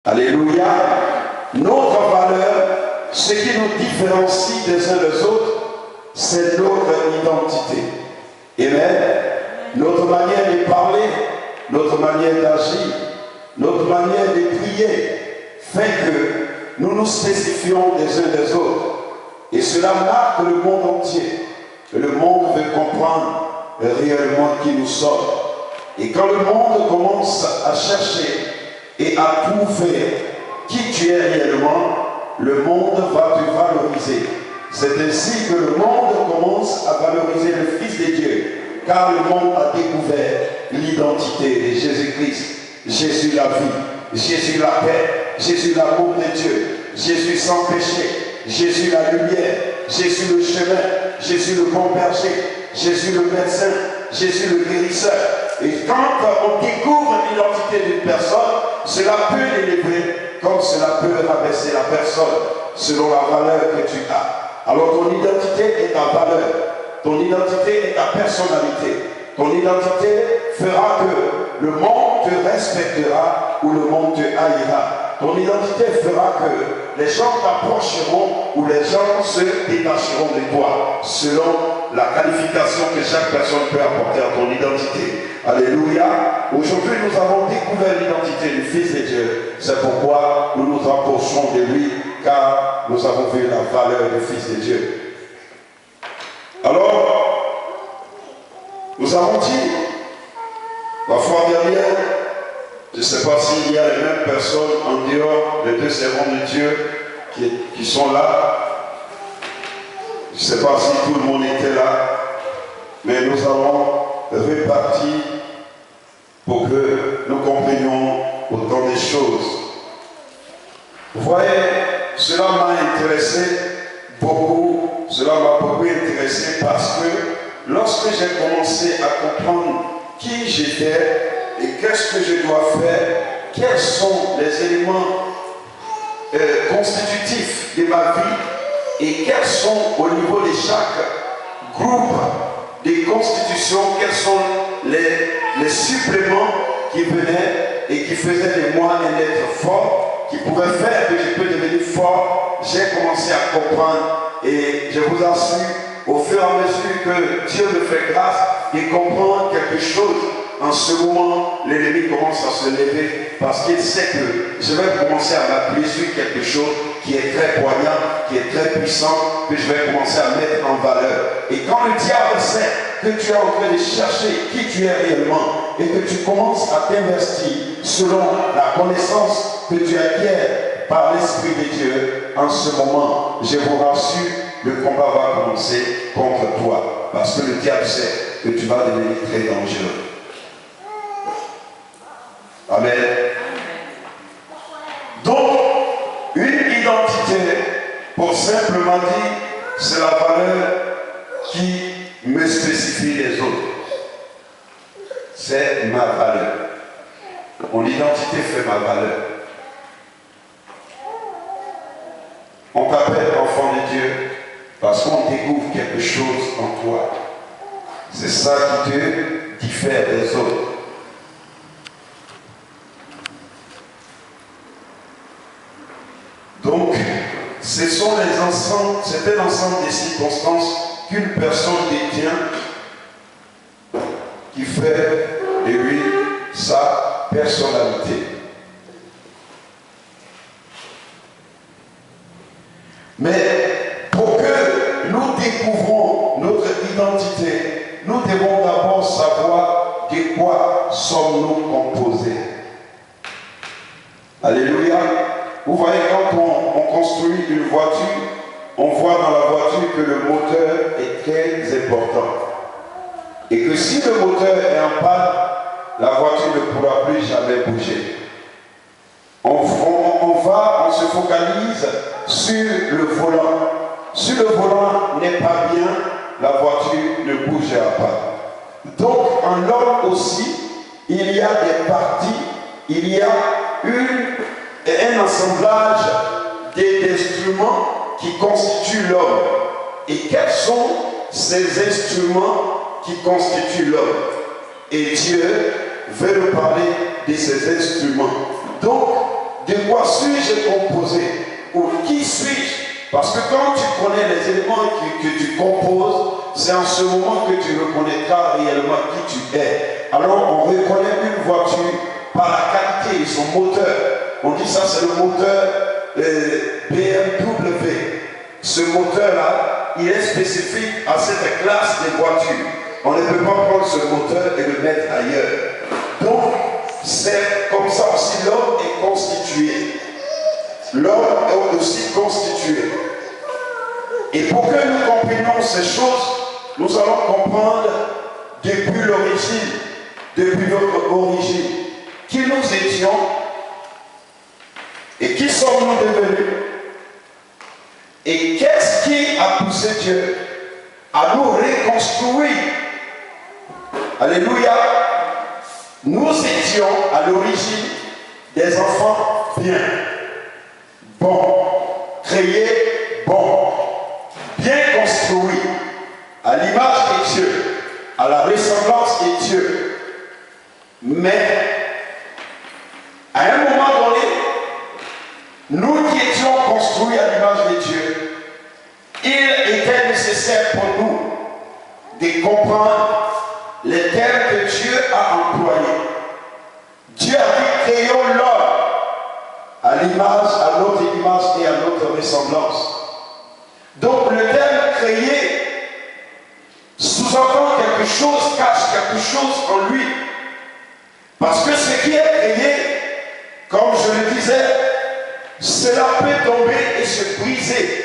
Alléluia. Notre valeur, ce qui nous différencie des uns des autres, c'est notre identité. Amen. Notre manière de parler, notre manière d'agir, notre manière de prier fait que nous nous spécifions des uns des autres. Et cela marque le monde entier. Le monde veut comprendre réellement qui nous sommes. Et quand le monde commence à chercher et à trouver qui tu es réellement, le monde va te valoriser. C'est ainsi que le monde commence à valoriser le Fils de Dieu. Car le monde a découvert l'identité de Jésus-Christ. Jésus la vie, Jésus la paix, Jésus l'amour de Dieu, Jésus sans péché, Jésus la lumière, Jésus le chemin, Jésus le bon berger, Jésus le médecin, Jésus le guérisseur. Et quand on découvre l'identité d'une personne, cela peut l'élever comme cela peut rabaisser la personne selon la valeur que tu as. Alors ton identité est ta valeur, ton identité est ta personnalité. Ton identité fera que le monde te respectera ou le monde te haïra. Ton identité fera que les gens t'approcheront ou les gens se détacheront de toi, selon la qualification que chaque personne peut apporter à ton identité. Alléluia. Aujourd'hui, nous avons découvert l'identité du Fils de Dieu. C'est pourquoi nous nous approchons de lui, car nous avons vu la valeur du Fils de Dieu. Alors, nous avons dit, la fois dernière, je ne sais pas s'il y a les mêmes personnes en dehors des deux servants de Dieu qui sont là. Je ne sais pas si tout le monde était là, mais nous avons réparti pour que nous comprenions autant de choses. Vous voyez, cela m'a intéressé beaucoup, cela m'a beaucoup intéressé parce que lorsque j'ai commencé à comprendre qui j'étais et qu'est-ce que je dois faire, quels sont les éléments constitutifs de ma vie et quels sont au niveau de chaque groupe de constitution, quels sont les suppléments qui venaient et qui faisaient de moi un être fort, qui pouvaient faire que je peux devenir fort, j'ai commencé à comprendre et je vous assure, au fur et à mesure que Dieu me fait grâce de comprendre quelque chose, en ce moment, l'ennemi commence à se lever parce qu'il sait que je vais commencer à m'appuyer sur quelque chose qui est très poignant, qui est très puissant, que je vais commencer à mettre en valeur. Et quand le diable sait que tu es en train de chercher qui tu es réellement et que tu commences à t'investir selon la connaissance que tu acquiers par l'Esprit de Dieu, en ce moment, je vous rassure, le combat va commencer contre toi. Parce que le diable sait que tu vas devenir très dangereux. Amen. Donc, une identité, pour simplement dire, c'est la valeur qui me spécifie les autres. C'est ma valeur. Mon identité fait ma valeur. On t'appelle enfant de Dieu parce qu'on découvre quelque chose en toi. C'est ça qui te diffère des autres. Donc, c'est un ensemble de circonstances qu'une personne détient qui fait de lui sa personnalité. Mais pour que nous découvrons notre identité, nous devons d'abord savoir de quoi sommes-nous composés. Alléluia. Vous voyez, quand on construit une voiture, on voit dans la voiture que le moteur est très important. Et que si le moteur est en panne, la voiture ne pourra plus jamais bouger. On se focalise sur le volant. Si le volant n'est pas bien, la voiture ne bougera pas. Donc, en l'homme aussi, il y a des parties, il y a un assemblage d'instruments qui constituent l'homme. Et quels sont ces instruments qui constituent l'homme? Et Dieu veut nous parler de ces instruments. Donc, de quoi suis-je composé? Ou qui suis-je? Parce que quand tu connais les éléments que tu composes, c'est en ce moment que tu reconnaîtras réellement qui tu es. Alors on reconnaît une voiture par la qualité de son moteur. On dit ça, c'est le moteur BMW. Ce moteur-là, il est spécifique à cette classe de voitures. On ne peut pas prendre ce moteur et le mettre ailleurs. Donc, c'est comme ça aussi l'homme est constitué. L'homme est aussi constitué. Et pour que nous comprenions ces choses, nous allons comprendre depuis l'origine, depuis notre origine, qui nous étions et qui sommes-nous devenus et qu'est-ce qui a poussé Dieu à nous reconstruire. Alléluia. Nous étions à l'origine des enfants bien, bons, créés, bons, bien construits, à l'image de Dieu, à la ressemblance de Dieu. Mais, à un moment donné, nous qui étions construits à l'image de Dieu, il était nécessaire pour nous de comprendre les termes que Dieu a employés. Dieu a dit créons l'homme à l'image, à notre image et à notre ressemblance. Donc le terme créer sous-entend quelque chose, cache quelque chose en lui. Parce que ce qui est créé, comme je le disais, cela peut tomber et se briser.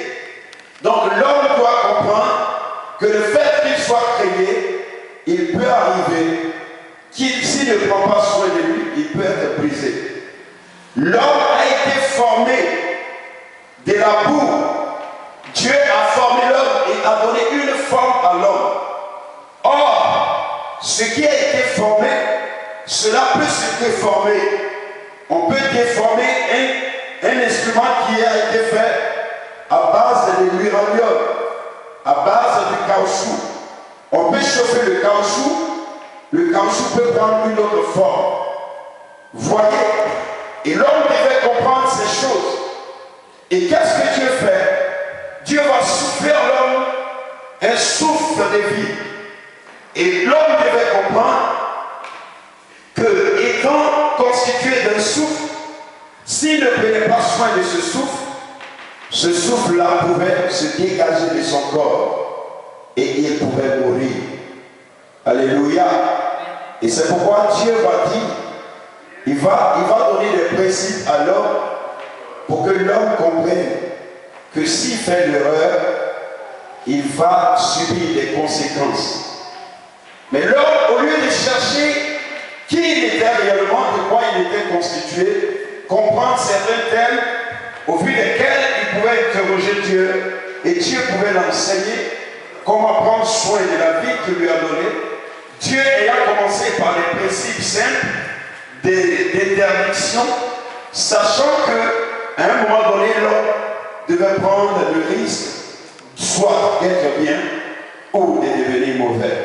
Donc l'homme doit comprendre que le fait qu'il soit créé, il peut arriver qu'il, s'il ne prend pas soin de lui, il peut être brisé. L'homme a été formé de la boue. Dieu a formé l'homme et a donné une forme à l'homme. Or, ce qui a été formé, cela peut se déformer. On peut déformer un instrument qui a été fait à base de l'uranium, à base de caoutchouc. On peut chauffer le caoutchouc peut prendre une autre forme. Voyez, et l'homme devait comprendre ces choses. Et qu'est-ce que Dieu fait? Dieu va souffler à l'homme un souffle de vie. Et l'homme devait comprendre que, étant constitué d'un souffle, s'il ne prenait pas soin de ce souffle-là pouvait se dégager de son corps et il pouvait mourir. Alléluia. Et c'est pourquoi Dieu va dire, il va donner des principes à l'homme pour que l'homme comprenne que s'il fait l'erreur, il va subir des conséquences. Mais l'homme, au lieu de chercher qui il était réellement, de quoi il était constitué, comprendre certains thèmes au vu desquels il pouvait interroger Dieu et Dieu pouvait l'enseigner comment prendre soin de la vie qu'il lui a donnée. Dieu ayant commencé par les principes simples d'interdiction, sachant qu'à un moment donné, l'homme devait prendre le risque soit d'être bien ou de devenir mauvais.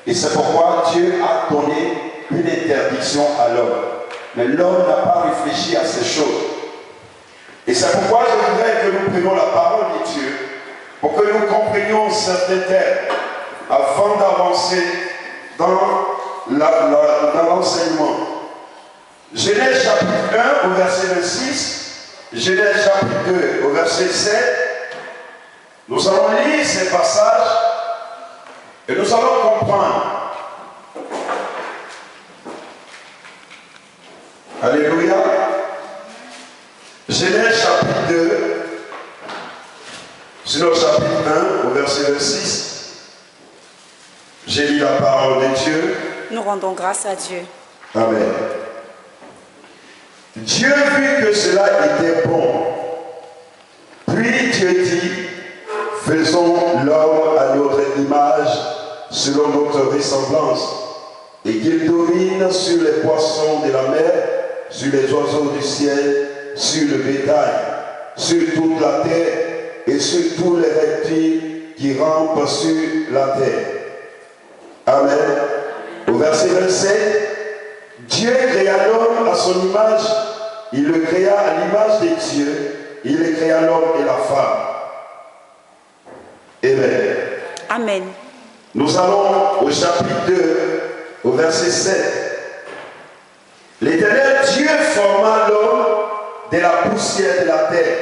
Et c'est pourquoi Dieu a donné une interdiction à l'homme. Mais l'homme n'a pas réfléchi à ces choses. Et c'est pourquoi je voudrais que nous prenions la parole de Dieu pour que nous comprenions certains termes afin d'avancer dans l'enseignement. Genèse chapitre 1 au verset 26, Genèse chapitre 2 au verset 7. Nous allons lire ces passages et nous allons comprendre. Alléluia. Genèse chapitre 2, sinon chapitre 1 au verset 26. J'ai lu la parole de Dieu. Nous rendons grâce à Dieu. Amen. Dieu vit que cela était bon. Puis Dieu dit, faisons l'homme à notre image, selon notre ressemblance, et qu'il domine sur les poissons de la mer, sur les oiseaux du ciel, sur le bétail, sur toute la terre et sur tous les reptiles qui rampent sur la terre. Amen. Au verset 27, Dieu créa l'homme à son image, il le créa à l'image de Dieu, il le créa l'homme et la femme. Amen. Amen. Nous allons au chapitre 2, au verset 7. L'Éternel Dieu forma l'homme de la poussière de la terre.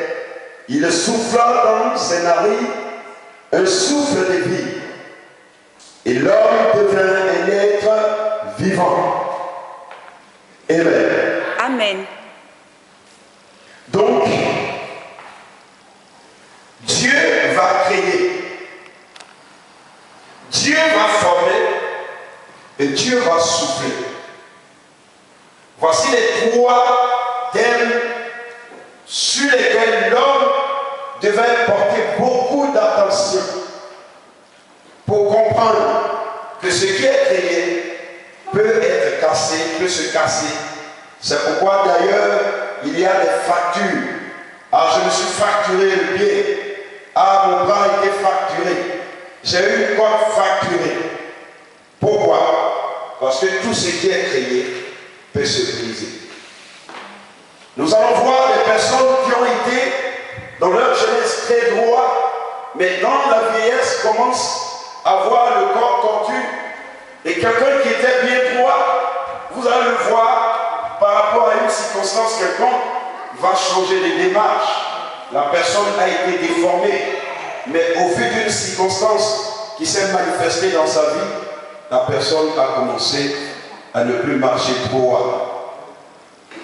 Il souffla dans ses narines un souffle de vie. Et l'homme devint un être vivant. Amen. Amen. Donc, Dieu va créer. Dieu va former et Dieu va souffler. Voici les trois thèmes sur lesquels l'homme devait porter beaucoup d'attention pour comprendre que ce qui est créé peut être cassé, peut se casser. C'est pourquoi d'ailleurs il y a des fractures. Ah, je me suis fracturé le pied. Ah, mon bras a été fracturé. J'ai eu une corde fracturée. Pourquoi? Parce que tout ce qui est créé peut se briser. Nous allons voir des personnes qui ont été dans leur jeunesse très droits, mais dans la vieillesse commencent à avoir le corps tordu. Et quelqu'un qui était bien droit, vous allez le voir par rapport à une circonstance quelconque, va changer de démarche. La personne a été déformée, mais au vu d'une circonstance qui s'est manifestée dans sa vie, la personne a commencé à ne plus marcher droit.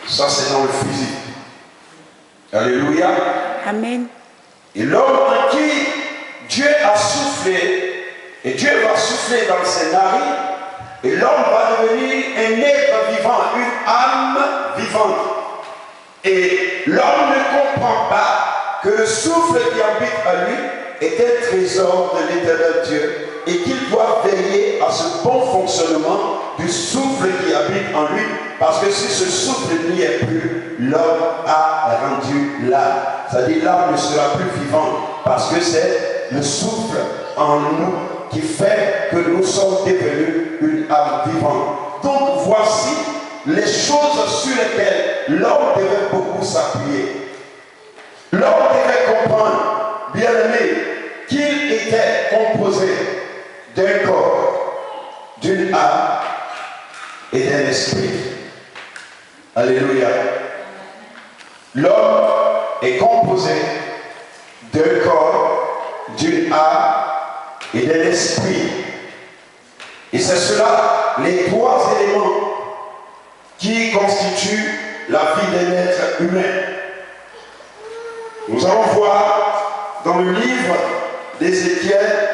Ça, c'est dans le physique. Alléluia. Amen. Et l'homme en qui Dieu a soufflé, et Dieu va souffler dans ses narines, et l'homme va devenir un être vivant, une âme vivante. Et l'homme ne comprend pas que le souffle qui habite à lui est un trésor de l'Éternel Dieu et qu'il doit veiller à ce bon fonctionnement du souffle qui habite en lui, parce que si ce souffle n'y est plus, l'homme a rendu l'âme. C'est-à-dire l'âme ne sera plus vivante, parce que c'est le souffle en nous qui fait que nous sommes devenus une âme vivante. Donc voici les choses sur lesquelles l'homme devait beaucoup s'appuyer. L'homme devait comprendre, bien aimé, qu'il était composé d'un corps, d'une âme et d'un esprit. Alléluia. L'homme est composé d'un corps, d'une âme et d'un esprit. Et c'est cela, les trois éléments qui constituent la vie d'un être humain. Nous allons voir dans le livre d'Ézéchiel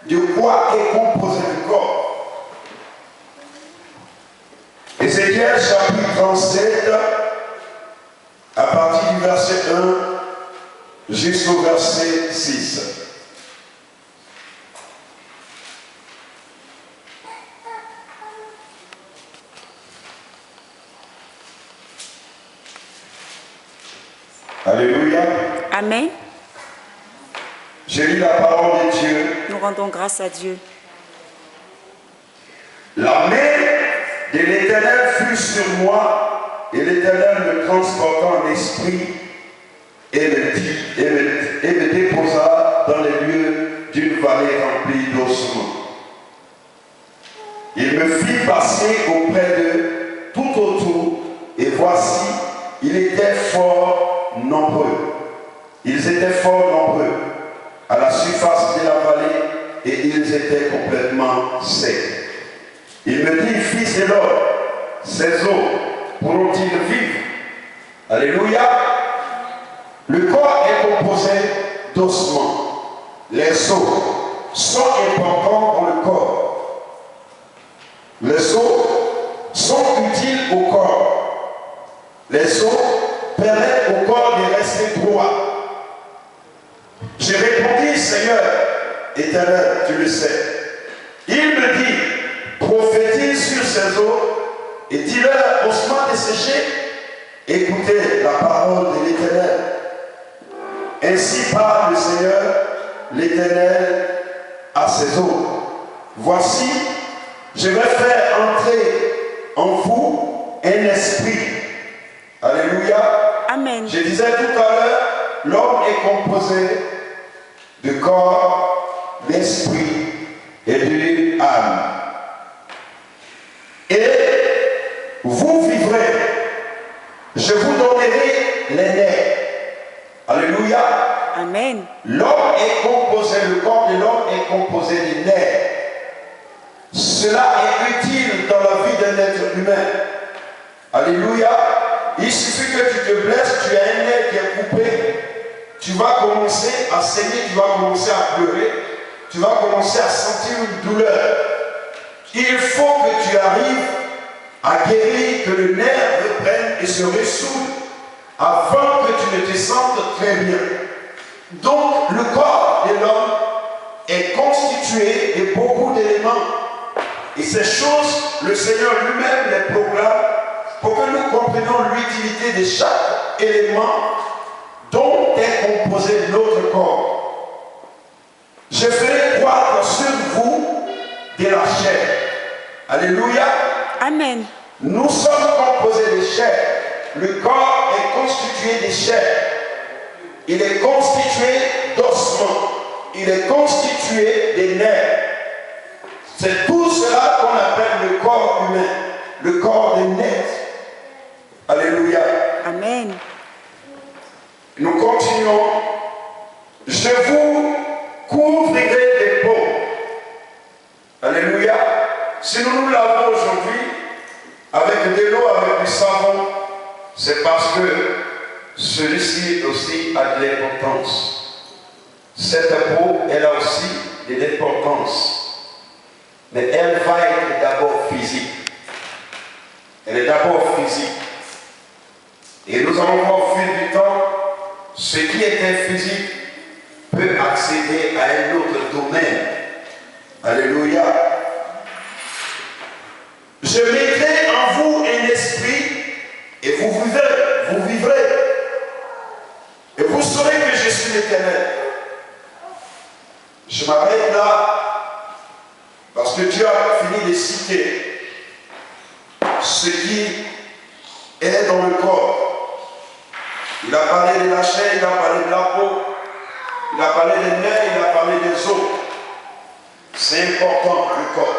de quoi est composé le corps. Ézéchiel chapitre 37, à partir du verset 1 jusqu'au verset 6. Alléluia. Amen. Je lis la parole de Dieu. Nous rendons grâce à Dieu. La main de l'Éternel fut sur moi, et l'Éternel me transporta en esprit et me déposa dans les lieux d'une vallée remplie d'ossements. Il me fit passer auprès d'eux tout autour, et voici, il était fort nombreux. Ils étaient fort nombreux à la surface de la vallée et ils étaient complètement secs. Il me dit, fils de l'homme, ces eaux pourront-ils vivre? Alléluia. Le corps est composé d'ossements. Les os sont importants dans le corps. Les os sont utiles au corps. Les os permettent au corps de rester droit. J'ai répondu, Seigneur éternel, tu le sais. Il me dit, prophétise sur ces eaux et dis-leur ossements desséchés, écoutez la parole de l'Éternel. Ainsi parle le Seigneur, l'Éternel, à ces eaux. Voici, je vais faire entrer en vous un esprit. Alléluia. Amen. Je disais tout à l'heure, l'homme est composé de corps, d'esprit et de âme. Et vous vivrez, je vous donnerai les nerfs. Alléluia. Amen. L'homme est composé, le corps de l'homme est composé de nerfs. Cela est utile dans la vie d'un être humain. Alléluia. Il suffit que tu te blesses, tu as un nerf qui est coupé, tu vas commencer à saigner, tu vas commencer à pleurer, tu vas commencer à sentir une douleur. Il faut que tu arrives à guérir, que le nerf reprenne et se ressoude avant que tu ne te sentes très bien. Donc le corps de l'homme est constitué de beaucoup d'éléments. Et ces choses, le Seigneur lui-même les proclame pour que nous comprenions l'utilité de chaque élément dont est composé notre corps. Je ferai croître sur vous de la chair. Alléluia. Amen. Nous sommes composés de chair. Le corps est constitué de chair. Il est constitué d'ossements. Il est constitué des nerfs. C'est tout cela qu'on appelle le corps humain. Le corps des nerfs. Alléluia. Amen. Nous continuons. Je vous couvrirai des peaux. Alléluia. Si nous nous lavons aujourd'hui avec de l'eau, avec du savon, c'est parce que celui-ci aussi a de l'importance. Cette peau, elle a aussi de l'importance. Mais elle va être d'abord physique. Elle est d'abord physique. Et nous allons voir au fil du temps, ce qui était physique peut accéder à un autre domaine. Alléluia. Je mettrai en vous un esprit et vous vivrez. Et vous saurez que je suis l'Éternel. Je m'arrête là parce que Dieu a fini de citer ce qui est dans le corps. Il a parlé de la chair, il a parlé de la peau, il a parlé des nerfs, il a parlé des os. C'est important le corps.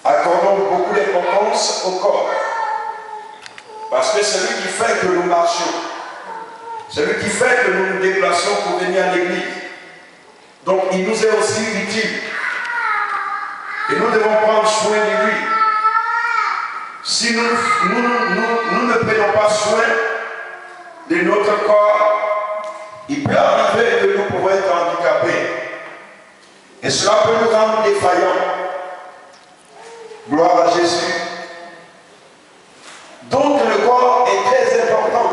Accordons beaucoup d'importance au corps. Parce que c'est lui qui fait que nous marchions. C'est lui qui fait que nous nous déplaçons pour venir à l'église. Donc il nous est aussi utile. Et nous devons prendre soin de lui. Si nous ne prenons pas soin de notre corps, il peut arriver que nous pouvons être handicapés. Et cela peut nous rendre défaillants. Gloire à Jésus. Donc le corps est très important.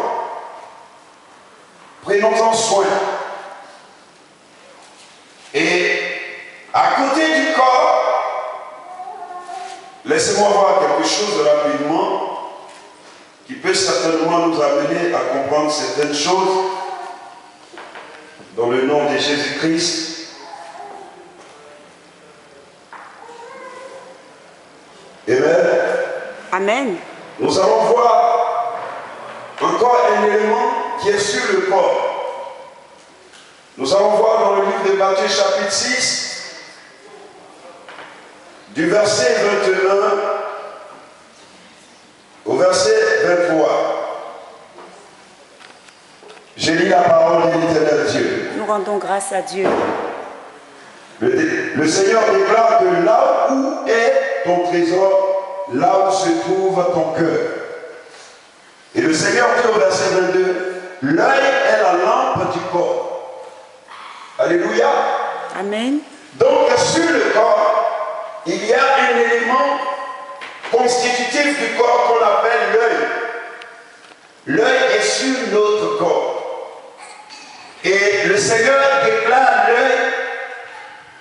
Prenons-en soin. Et à côté du corps, laissez-moi voir quelque chose rapidement qui peut certainement nous amener à comprendre certaines choses dans le nom de Jésus-Christ. Amen. Amen. Nous allons voir encore un élément qui est sur le corps. Nous allons voir dans le livre de Matthieu chapitre 6, du verset 21 au verset 23. Je lis la parole de l'Éternel Dieu. Nous rendons grâce à Dieu. Le Seigneur déclare que là où est ton trésor, là où se trouve ton cœur. Et le Seigneur dit au verset 22, l'œil est la lampe du corps. Alléluia. Amen. Donc sur le corps, il y a un élément constitutif du corps qu'on appelle l'œil. L'œil est sur notre corps. Et le Seigneur déclare l'œil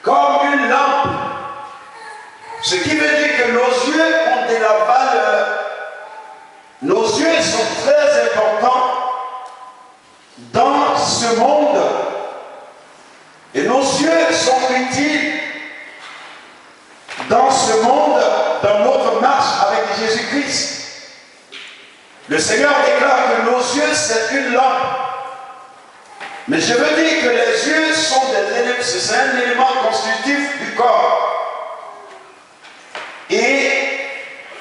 comme une lampe. Ce qui veut dire que nos yeux ont de la valeur. Nos yeux sont très importants dans ce monde. Et nos yeux sont utiles dans ce monde, dans notre marche avec Jésus-Christ. Le Seigneur déclare c'est une lampe. Mais je veux dire que les yeux sont des éléments, c'est un élément constitutif du corps. Et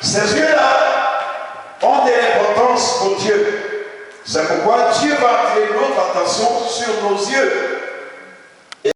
ces yeux-là ont de l'importance pour Dieu. C'est pourquoi Dieu va attirer notre attention sur nos yeux.